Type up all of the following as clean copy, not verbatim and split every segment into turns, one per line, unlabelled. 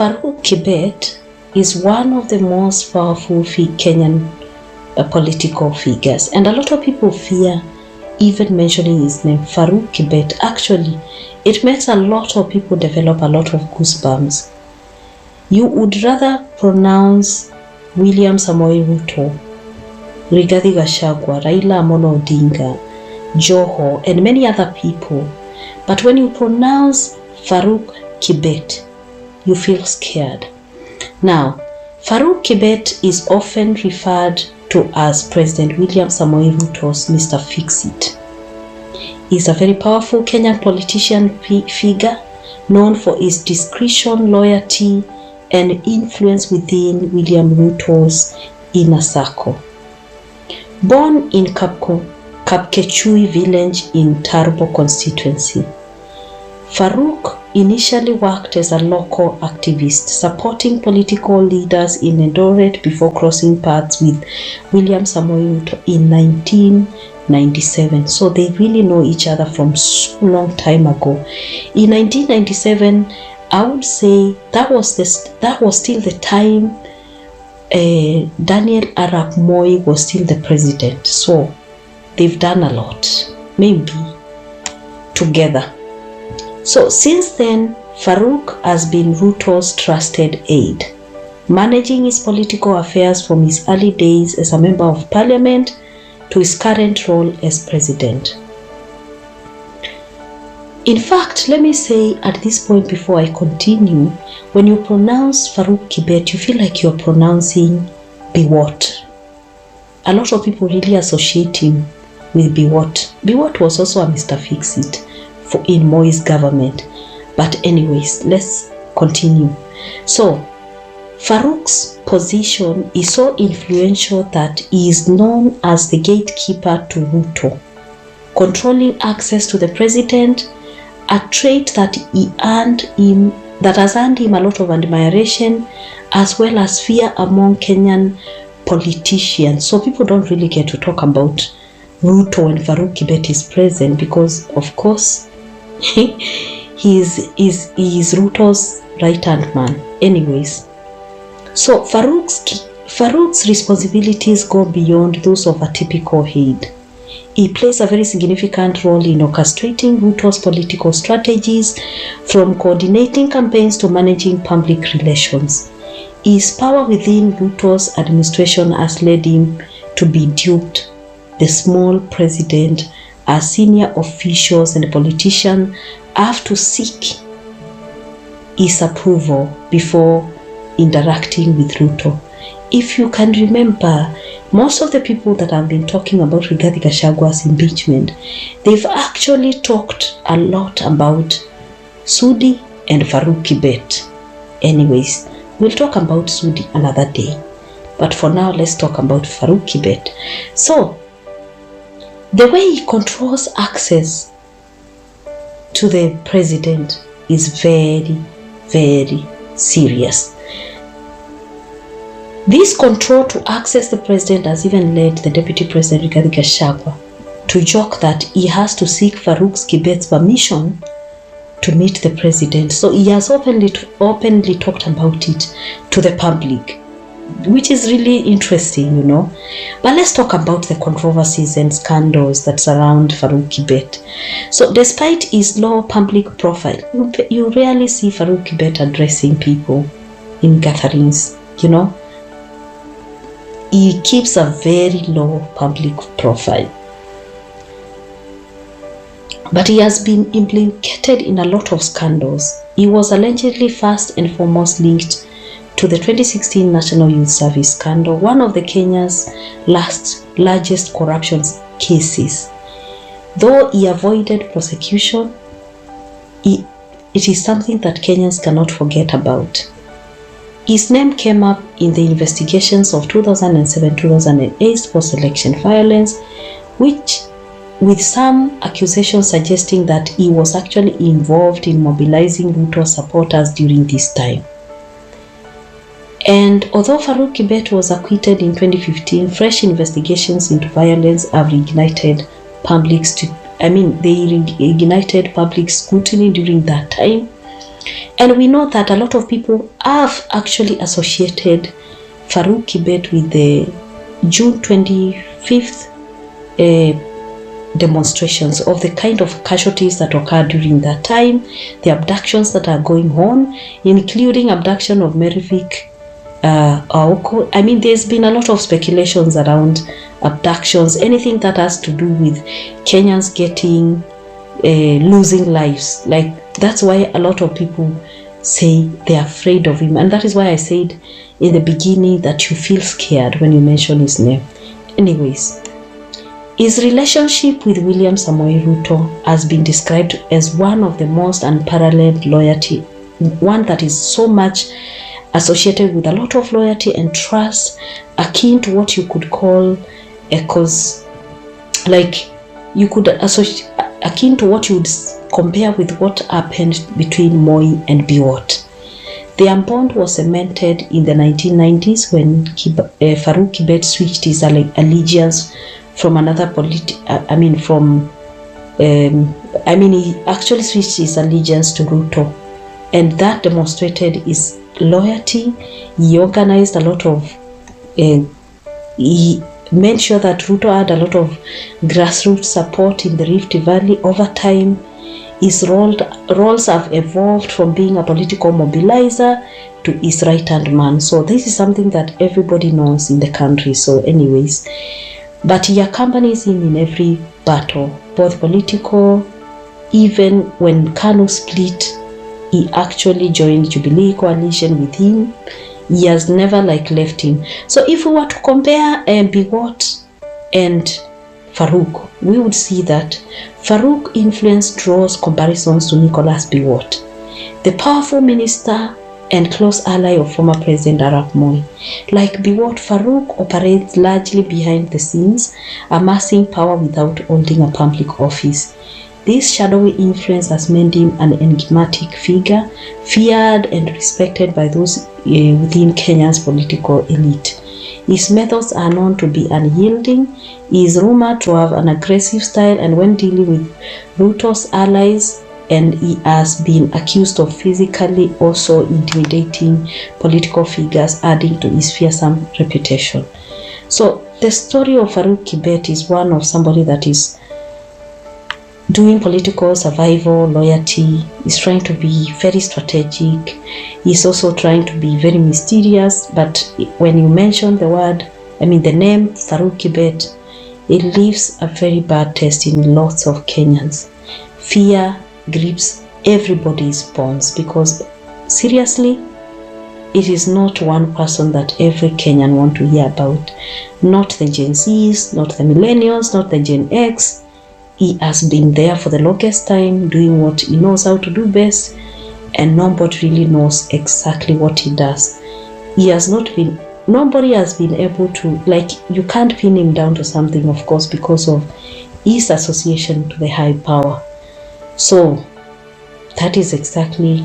Farouk Kibet is one of the most powerful Kenyan political figures, and a lot of people fear even mentioning his name, Farouk Kibet. Actually, it makes a lot of people develop a lot of goosebumps. You would rather pronounce William Samoei Ruto, Rigathi Gachagua, Raila Amolo Odinga, Joho, and many other people. But when you pronounce Farouk Kibet, you feel scared. Now, Farouk Kibet is often referred to as President William Samoei Ruto's Mr. Fix-It. He's a very powerful Kenyan politician figure known for his discretion, loyalty, and influence within William Ruto's inner circle. Born in Kapkechui village in Tarbo constituency, Farouk initially worked as a local activist, supporting political leaders in Eldoret before crossing paths with William Samoei Ruto in 1997. So they really know each other from so long time ago. In 1997, I would say that was still the time Daniel Arap Moi was still the president. So they've done a lot, maybe together. So since then, Farouk has been Ruto's trusted aide, managing his political affairs from his early days as a member of parliament to his current role as president. In fact, let me say at this point before I continue, when you pronounce Farouk Kibet, you feel like you're pronouncing Biwott. A lot of people really associate him with Biwott. Biwott was also a Mr. Fix-It in Moi's government. But anyways, let's continue. So, Farouk's position is so influential that he is known as the gatekeeper to Ruto, controlling access to the president, a trait that has earned him a lot of admiration as well as fear among Kenyan politicians. So people don't really get to talk about Ruto when Farouk Kibet is present because, of course, he is Ruto's right-hand man. Anyways, so Farouk's responsibilities go beyond those of a typical aide. He plays a very significant role in orchestrating Ruto's political strategies, from coordinating campaigns to managing public relations. His power within Ruto's administration has led him to be dubbed the small president, as senior officials and politicians have to seek his approval before interacting with Ruto. If you can remember, most of the people that have been talking about Rigathi Gachagua's impeachment, they've actually talked a lot about Sudi and Farouk Kibet. Anyways, we'll talk about Sudi another day. But for now, let's talk about Farouk Kibet. So, the way he controls access to the president is very, very serious. This control to access the president has even led the Deputy President Rigathi Gachagua to joke that he has to seek Farouk Kibet's permission to meet the president. So he has openly talked about it to the public, which is really interesting, you know. But let's talk about the controversies and scandals that surround Farouk Kibet. So despite his low public profile, you rarely see Farouk Kibet addressing people in gatherings, you know. He keeps a very low public profile. But he has been implicated in a lot of scandals. He was allegedly first and foremost linked to the 2016 National Youth Service scandal, one of the Kenya's largest corruption cases. Though he avoided prosecution, it is something that Kenyans cannot forget about. His name came up in the investigations of 2007-2008 post-election violence, with some accusations suggesting that he was actually involved in mobilizing Ruto supporters during this time. And although Farouk Kibet was acquitted in 2015, fresh investigations into violence have reignited public scrutiny during that time. And we know that a lot of people have actually associated Farouk Kibet with the June 25th demonstrations, of the kind of casualties that occurred during that time, the abductions that are going on, including abduction of Merivik Aoko. I mean, there's been a lot of speculations around abductions, anything that has to do with Kenyans getting losing lives. Like, that's why a lot of people say they're afraid of him, and that is why I said in the beginning that you feel scared when you mention his name. Anyways, his relationship with William Samoei Ruto has been described as one of the most unparalleled loyalty, one that is so much associated with a lot of loyalty and trust, akin to what you could call a cause, like you could associate, akin to what you would compare with what happened between Moi and Biwott. Their bond was cemented in the 1990s when Farouk Kibet switched his allegiance from another he actually switched his allegiance to Ruto, and that demonstrated his loyalty. He organized a lot of he made sure that Ruto had a lot of grassroots support in the Rift Valley. Over time, his roles have evolved from being a political mobilizer to his right-hand man. So this is something that everybody knows in the country. So anyways, but he accompanies him in every battle, both political. Even when KANU split, he actually joined Jubilee coalition with him. He has never left him. So if we were to compare Biwott and Farouk, we would see that Farouk influence draws comparisons to Nicholas Biwott, the powerful minister and close ally of former President Arap Moi. Like Biwott, Farouk operates largely behind the scenes, amassing power without holding a public office. This shadowy influence has made him an enigmatic figure, feared and respected by those within Kenya's political elite. His methods are known to be unyielding. He is rumored to have an aggressive style, and when dealing with Ruto's allies, and he has been accused of physically also intimidating political figures, adding to his fearsome reputation. So the story of Farouk Kibet is one of somebody that is doing political survival, loyalty. He's trying to be very strategic. He's also trying to be very mysterious. But when you mention the name Farouk Kibet, it leaves a very bad taste in lots of Kenyans. Fear grips everybody's bones, because seriously, it is not one person that every Kenyan want to hear about. Not the Gen Zs, not the millennials, not the Gen X. He has been there for the longest time, doing what he knows how to do best, and nobody really knows exactly what he does. Nobody has been able to, you can't pin him down to something, of course, because of his association to the high power. So that is exactly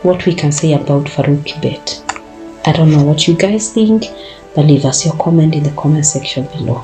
what we can say about Farouk Kibet. I don't know what you guys think, but leave us your comment in the comment section below.